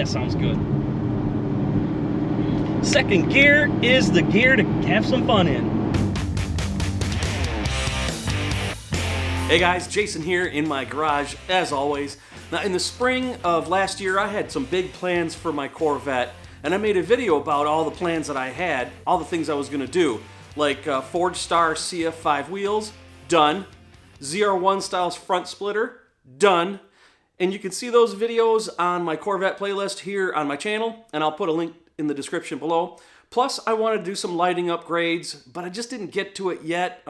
that sounds good. Second gear is the gear to have some fun in. Hey guys, Jason here in my garage, as always. Now, in the spring of last year, I had some big plans for my Corvette, and I made a video about all the plans that I had, all the things I was going to do, like Forged Star CF5 wheels, done. ZR1 styles front splitter, done. And you can see those videos on my Corvette playlist here on my channel, and I'll put a link in the description below. Plus, I wanted to do some lighting upgrades, but I just didn't get to it yet.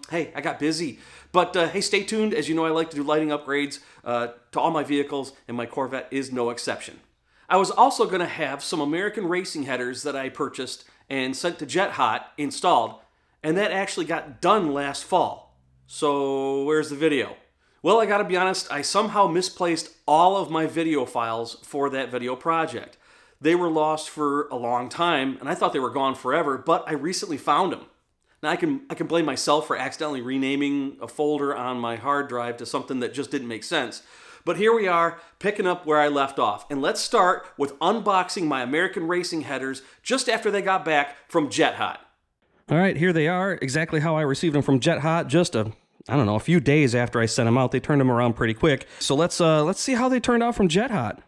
Hey, I got busy. But hey, stay tuned. As you know, I like to do lighting upgrades to all my vehicles, and my Corvette is no exception. I was also going to have some American racing headers that I purchased and sent to Jet Hot installed, and that actually got done last fall. So where's the video? Well, I gotta be honest, I somehow misplaced all of my video files for that video project. They were lost for a long time, and I thought they were gone forever, but I recently found them. Now, I can blame myself for accidentally renaming a folder on my hard drive to something that just didn't make sense. But here we are, picking up where I left off. And let's start with unboxing my American racing headers just after they got back from Jet Hot. All right, here they are, exactly how I received them from Jet Hot, just a few days after I sent them out. They turned them around pretty quick. So let's see how they turned out from Jet Hot.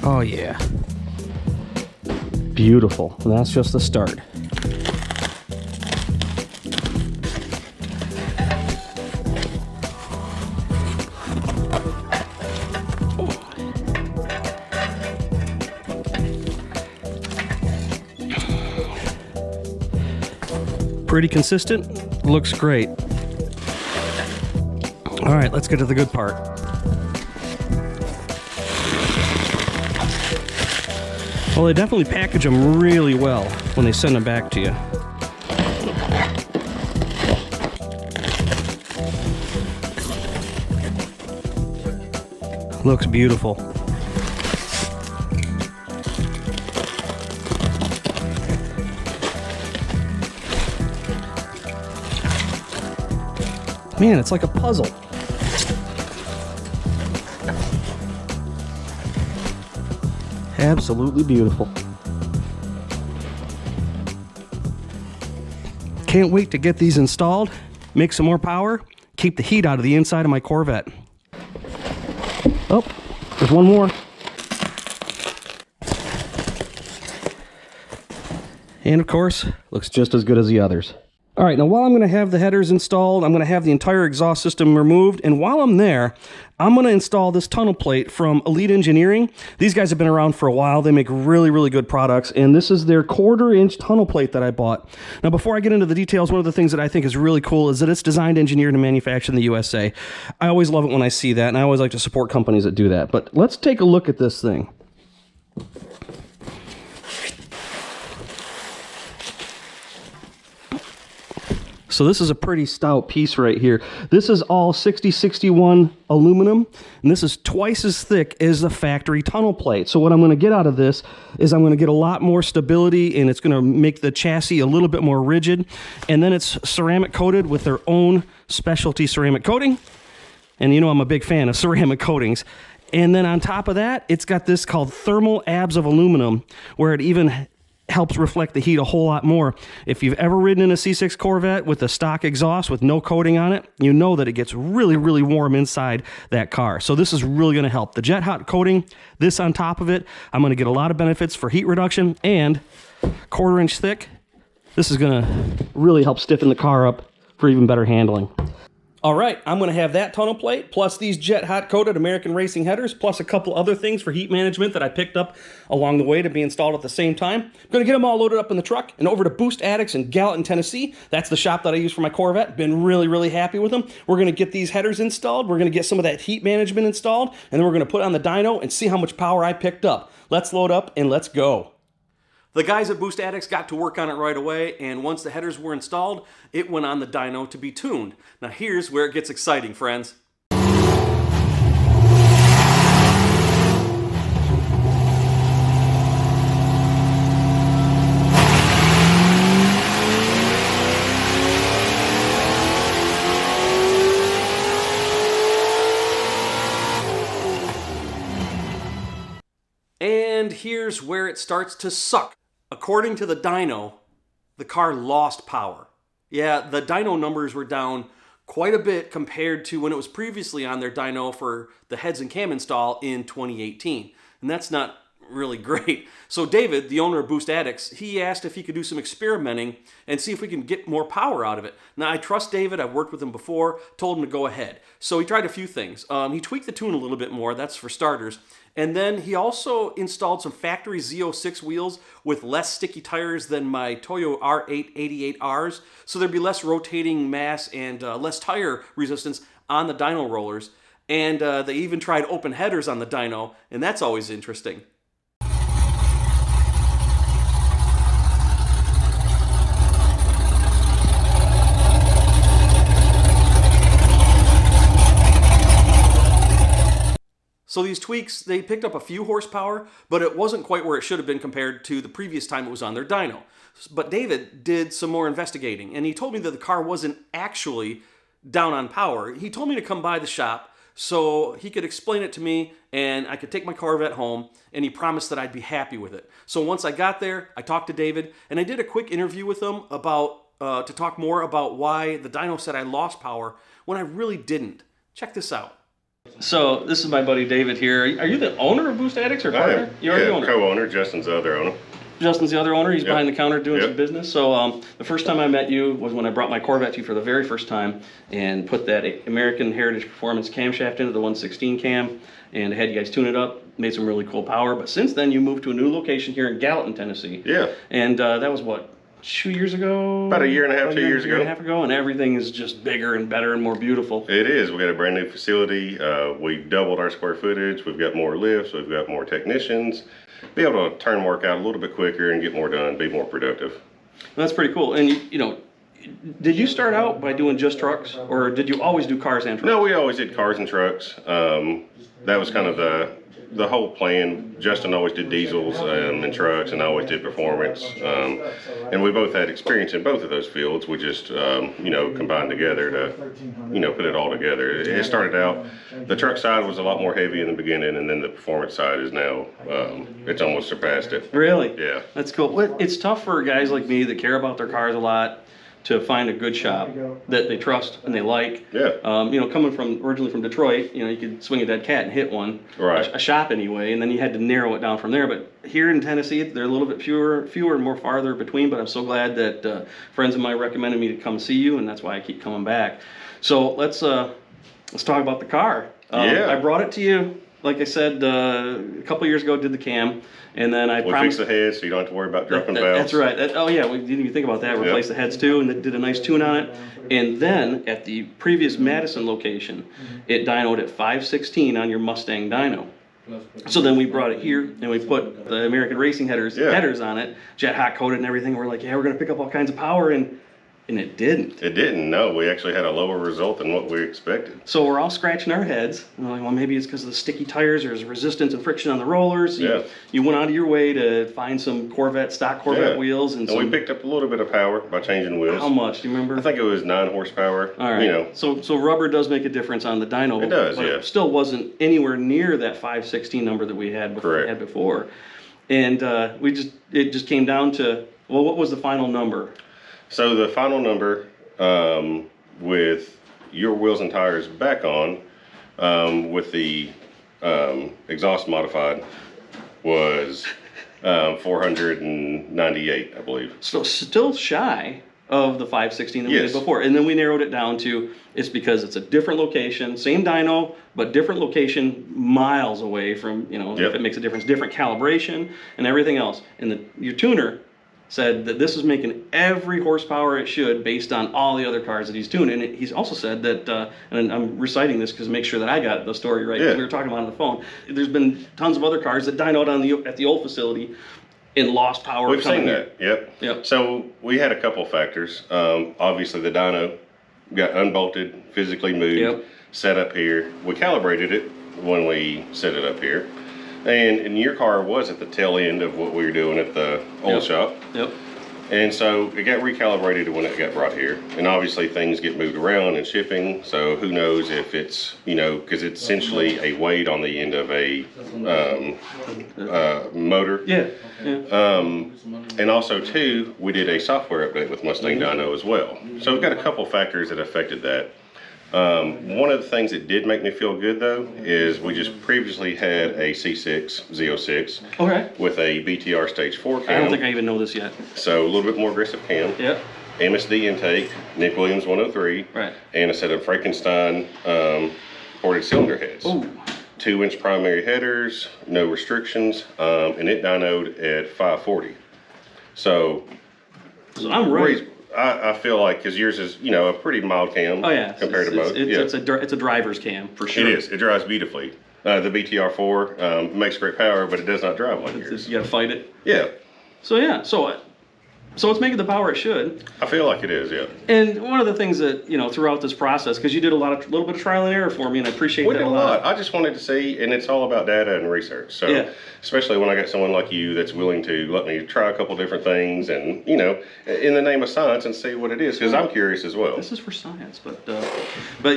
Oh yeah. Beautiful. And that's just the start. Pretty consistent, looks great. All right, let's get to the good part. Well, they definitely package them really well when they send them back to you. Looks beautiful. Man, it's like a puzzle. Absolutely beautiful. Can't wait to get these installed, make some more power, keep the heat out of the inside of my Corvette. Oh, there's one more. And of course, looks just as good as the others. All right, now while I'm going to have the headers installed, I'm going to have the entire exhaust system removed, and while I'm there, I'm going to install this tunnel plate from Elite Engineering. These guys have been around for a while. They make really, really good products, and this is their 1/4-inch tunnel plate that I bought. Now, before I get into the details, one of the things that I think is really cool is that it's designed, engineered, and manufactured in the USA. I always love it when I see that, and I always like to support companies that do that. But let's take a look at this thing. So this is a pretty stout piece right here. This is all 6061 aluminum, and this is twice as thick as the factory tunnel plate. So what I'm going to get out of this is I'm going to get a lot more stability, and it's going to make the chassis a little bit more rigid. And then it's ceramic coated with their own specialty ceramic coating. And you know I'm a big fan of ceramic coatings. And then on top of that, it's got this called thermal abs of aluminum, where it even helps reflect the heat a whole lot more. If you've ever ridden in a C6 Corvette with a stock exhaust with no coating on it, you know that it gets really, really warm inside that car. So this is really going to help. The Jet Hot coating, this on top of it, I'm going to get a lot of benefits for heat reduction, and 1/4-inch thick. This is going to really help stiffen the car up for even better handling. All right, I'm going to have that tunnel plate, plus these Jet Hot coated American racing headers, plus a couple other things for heat management that I picked up along the way to be installed at the same time. I'm going to get them all loaded up in the truck and over to Boost Addicts in Gallatin, Tennessee. That's the shop that I use for my Corvette. Been really, really happy with them. We're going to get these headers installed. We're going to get some of that heat management installed, and then we're going to put on the dyno and see how much power I picked up. Let's load up and let's go. The guys at Boost Addicts got to work on it right away, and once the headers were installed, it went on the dyno to be tuned. Now here's where it gets exciting, friends. here's where it starts to suck. According to the dyno, the car lost power. Yeah, the dyno numbers were down quite a bit compared to when it was previously on their dyno for the heads and cam install in 2018. And that's not really great. So David, the owner of Boost Addicts, he asked if he could do some experimenting and see if we can get more power out of it. Now, I trust David. I've worked with him before, told him to go ahead. So he tried a few things. He tweaked the tune a little bit more, that's for starters. And then he also installed some factory Z06 wheels with less sticky tires than my Toyo R8 88Rs. So there'd be less rotating mass and less tire resistance on the dyno rollers. And they even tried open headers on the dyno, and that's always interesting. So these tweaks, they picked up a few horsepower, but it wasn't quite where it should have been compared to the previous time it was on their dyno. But David did some more investigating, and he told me that the car wasn't actually down on power. He told me to come by the shop so he could explain it to me and I could take my Corvette home, and he promised that I'd be happy with it. So once I got there, I talked to David, and I did a quick interview with him about to talk more about why the dyno said I lost power when I really didn't. Check this out. So this is my buddy David here. Are you the owner of Boost Addicts or partner? You are the owner. Co-owner. Justin's the other owner. Justin's the other owner. He's behind the counter doing some business. So the first time I met you was when I brought my Corvette to you for the very first time and put that American Heritage Performance camshaft into the 116 cam and had you guys tune it up. Made some really cool power. But since then, you moved to a new location here in Gallatin, Tennessee. Yeah. And that was what? 2 years ago? About a year and a half, 2 years ago. A year and a half ago, and everything is just bigger and better and more beautiful. It is. We got a brand new facility. We've doubled our square footage. We've got more lifts. We've got more technicians. Be able to turn work out a little bit quicker and get more done, be more productive. Well, that's pretty cool. And you know, did you start out by doing just trucks, or did you always do cars and trucks? No, we always did cars and trucks. That was kind of the whole plan. Justin always did diesels and trucks, and I always did performance. And we both had experience in both of those fields. We just, you know, combined together to, you know, put it all together. It started out, the truck side was a lot more heavy in the beginning, and then the performance side is now, it's almost surpassed it. Really? Yeah. That's cool. It's tough for guys like me that care about their cars a lot to find a good shop that they trust and they like. Yeah. You know, coming from originally from Detroit, you know, you could swing a dead cat and hit one. Right. A shop anyway, and then you had to narrow it down from there. But here in Tennessee, they're a little bit fewer and more farther between. But I'm so glad that friends of mine recommended me to come see you, and that's why I keep coming back. So let's talk about the car. I brought it to you, like I said, a couple years ago. Did the cam. And then I fixed the heads so you don't have to worry about dropping valves. That's right. Oh yeah, we didn't even think about that. Replaced the heads too, and did a nice tune on it. And then at the previous Madison location, it dynoed at 516 on your Mustang dyno. So then we brought it here and we put the American Racing headers on it, jet hot coated and everything. We're like, yeah, we're gonna pick up all kinds of power, and it didn't. It didn't, no. We actually had a lower result than what we expected. So we're all scratching our heads. And we're like, well, maybe it's because of the sticky tires. There's resistance and friction on the rollers. You went out of your way to find some stock Corvette wheels. And we picked up a little bit of power by changing wheels. How much, do you remember? I think it was 9 horsepower. All right. You know. So rubber does make a difference on the dyno. It does, but it still wasn't anywhere near that 516 number that we had before. And it just came down to, well, what was the final number? So the final number, with your wheels and tires back on, with the exhaust modified, was 498, I believe. So still shy of the 516 that we did before. And then we narrowed it down to, it's because it's a different location, same dyno, but different location, miles away from, you know, if it makes a difference, different calibration and everything else. And your tuner said that this is making every horsepower it should based on all the other cars that he's tuned. And he's also said that, and I'm reciting this because make sure that I got the story right, because we were talking about it on the phone. There's been tons of other cars that dynoed at the old facility and lost power. We've seen that, yep. So we had a couple factors. Obviously the dyno got unbolted, physically moved, set up here. We calibrated it when we set it up here. And your car was at the tail end of what we were doing at the old shop. And so it got recalibrated when it got brought here. And obviously things get moved around in shipping. So who knows if it's, you know, because it's essentially a weight on the end of a motor. Yeah. And also too, we did a software update with Mustang Dyno as well. So we've got a couple factors that affected that. One of the things that did make me feel good though is we just previously had a C6 Z06 with a BTR stage 4 cam. I don't think I even know this yet. So a little bit more aggressive cam. Yep. MSD intake, Nick Williams 103, right, and a set of Frankenstein ported cylinder heads. Ooh. 2-inch primary headers, no restrictions, and it dynoed at 540. So I'm ready. I feel like, because yours is, you know, a pretty mild cam compared to most. It's a driver's cam for sure. It is. It drives beautifully. The BTR4 makes great power, but it does not drive like yours. You got to fight it. Yeah. So yeah, so it's making the power it should. I feel like it is, yeah. And one of the things that, you know, throughout this process, because you did a little bit of trial and error for me, and I appreciate that a lot. I just wanted to see, and it's all about data and research. So, especially when I got someone like you that's willing to let me try a couple different things, and you know, in the name of science, and see what it is, because I'm curious as well. This is for science, but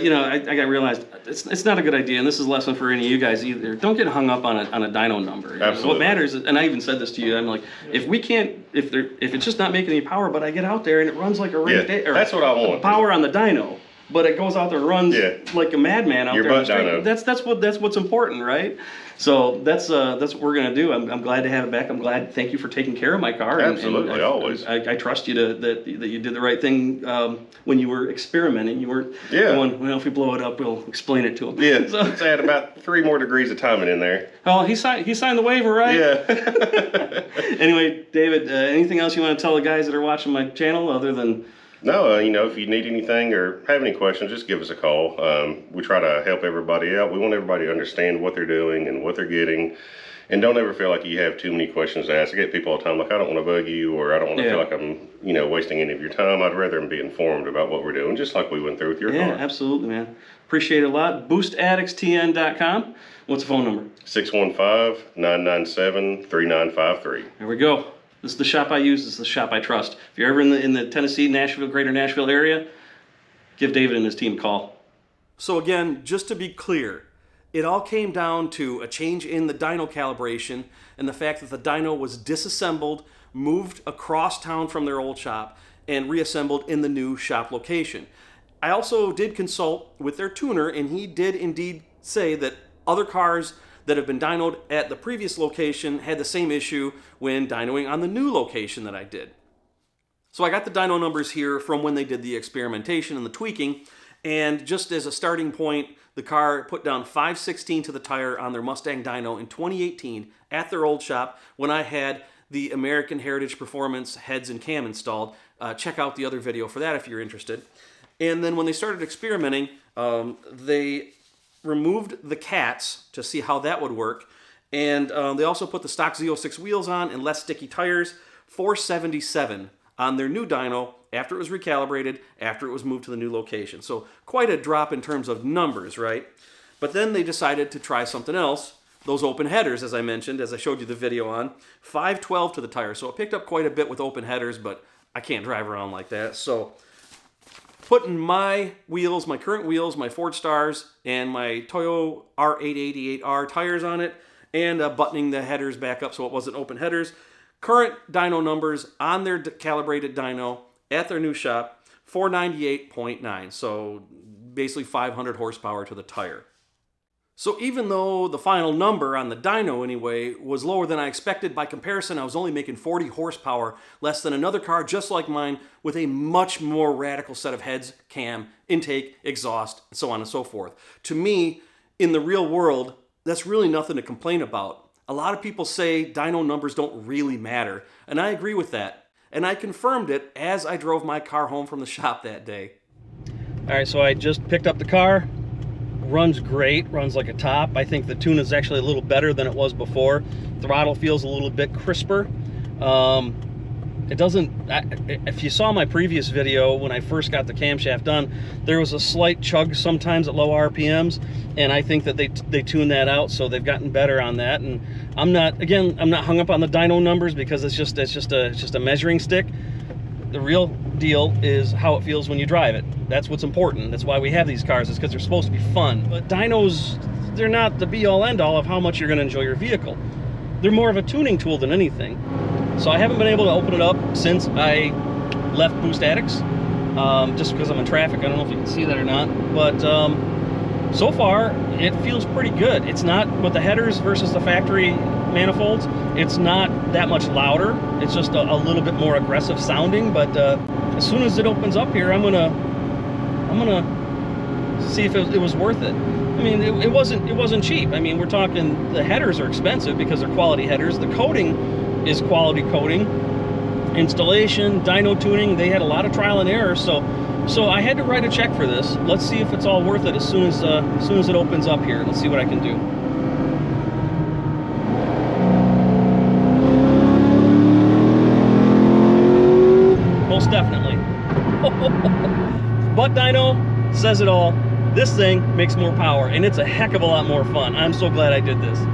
you know, I got realized it's not a good idea, and this is a lesson for any of you guys either. Don't get hung up on a dyno number. Absolutely. What matters, and I even said this to you, I'm like, if it's just not making any power, but I get out there and it runs like a that's what I want. Power on the dyno, but it goes out there and runs like a madman out Your there. Butt dyno. That's what's important, right? So that's what we're gonna do. I'm glad to have it back. I'm glad. Thank you for taking care of my car. Absolutely, always. I trust you that you did the right thing when you were experimenting. You weren't going, well, if we blow it up, we'll explain it to him. Yeah. So I had about 3 more degrees of timing in there. Oh, he signed the waiver, right? Yeah. Anyway, David, anything else you want to tell the guys that are watching my channel other than? No, you know, if you need anything or have any questions, just give us a call. We try to help everybody out. We want everybody to understand what they're doing and what they're getting. And don't ever feel like you have too many questions to ask. I get people all the time like, I don't want to bug you, or I don't want to feel like I'm, you know, wasting any of your time. I'd rather them be informed about what we're doing, just like we went through with your car. Yeah, absolutely, man. Appreciate it a lot. BoostAddictsTN.com. What's the phone number? 615-997-3953. There we go. This is the shop I use. This is the shop I trust. If you're ever in the Tennessee, Nashville, greater Nashville area, give David and his team a call. So again, just to be clear, it all came down to a change in the dyno calibration and the fact that the dyno was disassembled, moved across town from their old shop, and reassembled in the new shop location. I also did consult with their tuner, and he did indeed say that other cars that have been dynoed at the previous location had the same issue when dynoing on the new location that I did. So I got the dyno numbers here from when they did the experimentation and the tweaking, and just as a starting point, the car put down 516 to the tire on their Mustang dyno in 2018 at their old shop when I had the American Heritage Performance heads and cam installed. Check out the other video for that if you're interested. And then when they started experimenting, they removed the cats to see how that would work, and they also put the stock Z06 wheels on and less sticky tires, 477 on their new dyno after it was recalibrated, after it was moved to the new location. So quite a drop in terms of numbers, right? But then they decided to try something else, those open headers, as I mentioned, as I showed you the video on, 512 to the tire. So it picked up quite a bit with open headers, but I can't drive around like that. So putting my wheels, my current wheels, my Ford Stars, and my Toyo R888R tires on it, and buttoning the headers back up so it wasn't open headers. Current dyno numbers on their calibrated dyno at their new shop, 498.9. So basically 500 horsepower to the tire. So even though the final number on the dyno anyway was lower than I expected, by comparison I was only making 40 horsepower less than another car just like mine with a much more radical set of heads, cam, intake, exhaust, and so on and so forth. To me, in the real world, that's really nothing to complain about. A lot of people say dyno numbers don't really matter, and I agree with that. And I confirmed it as I drove my car home from the shop that day. All right, so I just picked up the car. Runs great, runs like a top. I think the tune is actually a little better than it was before. Throttle feels a little bit crisper. It doesn't, if you saw my previous video when I first got the camshaft done, there was a slight chug sometimes at low RPMs, and I think that they tuned that out, so they've gotten better on that. And I'm not hung up on the dyno numbers because it's just a measuring stick. The real deal is how it feels when you drive it. That's what's important. That's why we have these cars, is because they're supposed to be fun. But dynos, they're not the be-all end-all of how much you're going to enjoy your vehicle. They're more of a tuning tool than anything. So I haven't been able to open it up since I left Boost Addicts, just because I'm in traffic. I don't know if you can see that or not, but so far it feels pretty good. It's not, with the headers versus the factory manifolds, it's not that much louder. It's just a little bit more aggressive sounding. But as soon as it opens up here, I'm gonna see if it was worth it. I mean, it wasn't cheap. I mean, we're talking, the headers are expensive because they're quality headers. The coating is quality coating. Installation, dyno tuning, they had a lot of trial and error. So I had to write a check for this. Let's see if it's all worth it as soon as it opens up here. Let's see what I can do. Most definitely. But dyno says it all. This thing makes more power, and it's a heck of a lot more fun. I'm so glad I did this. Ooh,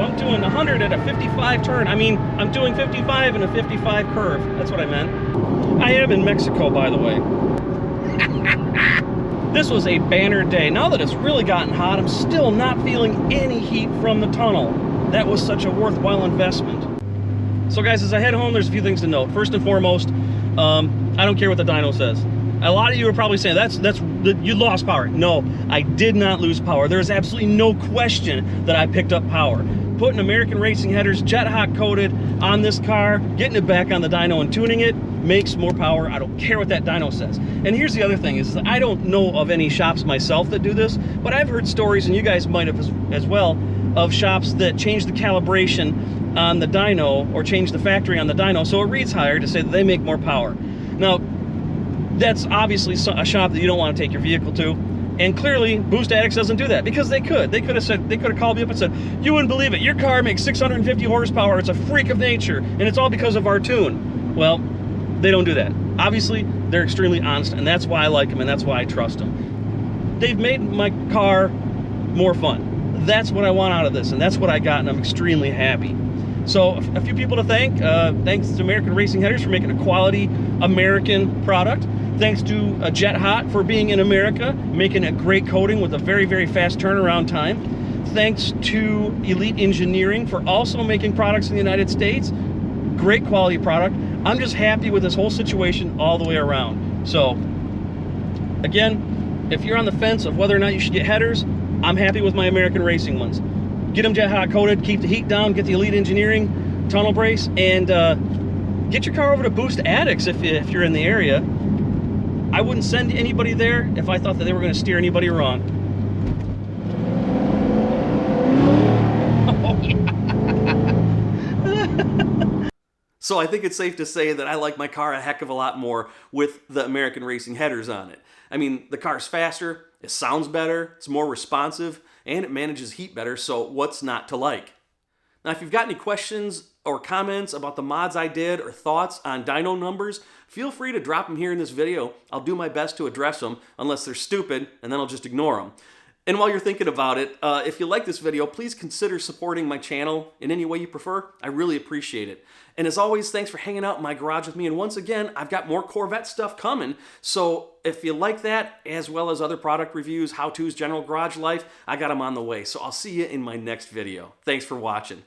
I'm doing 100 at a 55 turn. I mean, I'm doing 55 in a 55 curve. That's what I meant. I am in Mexico, by the way. This was a banner day. Now that it's really gotten hot, I'm still not feeling any heat from the tunnel. That was such a worthwhile investment. So guys, as I head home, there's a few things to note. First and foremost, I don't care what the dyno says. A lot of you are probably saying, you lost power. No, I did not lose power. There's absolutely no question that I picked up power. Putting American Racing headers, jet hot coated on this car, getting it back on the dyno and tuning it, makes more power. I don't care what that dyno says. And here's the other thing, is that I don't know of any shops myself that do this, but I've heard stories, and you guys might have as well, of shops that change the calibration on the dyno, or change the factory on the dyno so it reads higher, to say that they make more power. Now, that's obviously a shop that you don't want to take your vehicle to, and clearly Boost Addicts doesn't do that, because they could have called me up and said, you wouldn't believe it, your car makes 650 horsepower, it's a freak of nature, and it's all because of our tune. Well, they don't do that. Obviously, they're extremely honest, and that's why I like them, and that's why I trust them. They've made my car more fun. That's what I want out of this, and that's what I got, and I'm extremely happy. So a few people to thank. Thanks to American Racing Headers for making a quality American product. Thanks to Jet Hot for being in America, making a great coating with a very, very fast turnaround time. Thanks to Elite Engineering for also making products in the United States. Great quality product. I'm just happy with this whole situation all the way around. So, again, if you're on the fence of whether or not you should get headers, I'm happy with my American Racing ones. Get them jet hot coated, keep the heat down, get the Elite Engineering tunnel brace, and get your car over to Boost Addicts if you're in the area. I wouldn't send anybody there if I thought that they were going to steer anybody wrong. Oh, yeah. So I think it's safe to say that I like my car a heck of a lot more with the American Racing headers on it. I mean, the car's faster, it sounds better, it's more responsive, and it manages heat better, so what's not to like? Now, if you've got any questions or comments about the mods I did, or thoughts on dyno numbers, feel free to drop them here in this video. I'll do my best to address them, unless they're stupid, and then I'll just ignore them. And while you're thinking about it, if you like this video, please consider supporting my channel in any way you prefer. I really appreciate it. And as always, thanks for hanging out in my garage with me. And once again, I've got more Corvette stuff coming. So if you like that, as well as other product reviews, how-tos, general garage life, I got them on the way. So I'll see you in my next video. Thanks for watching.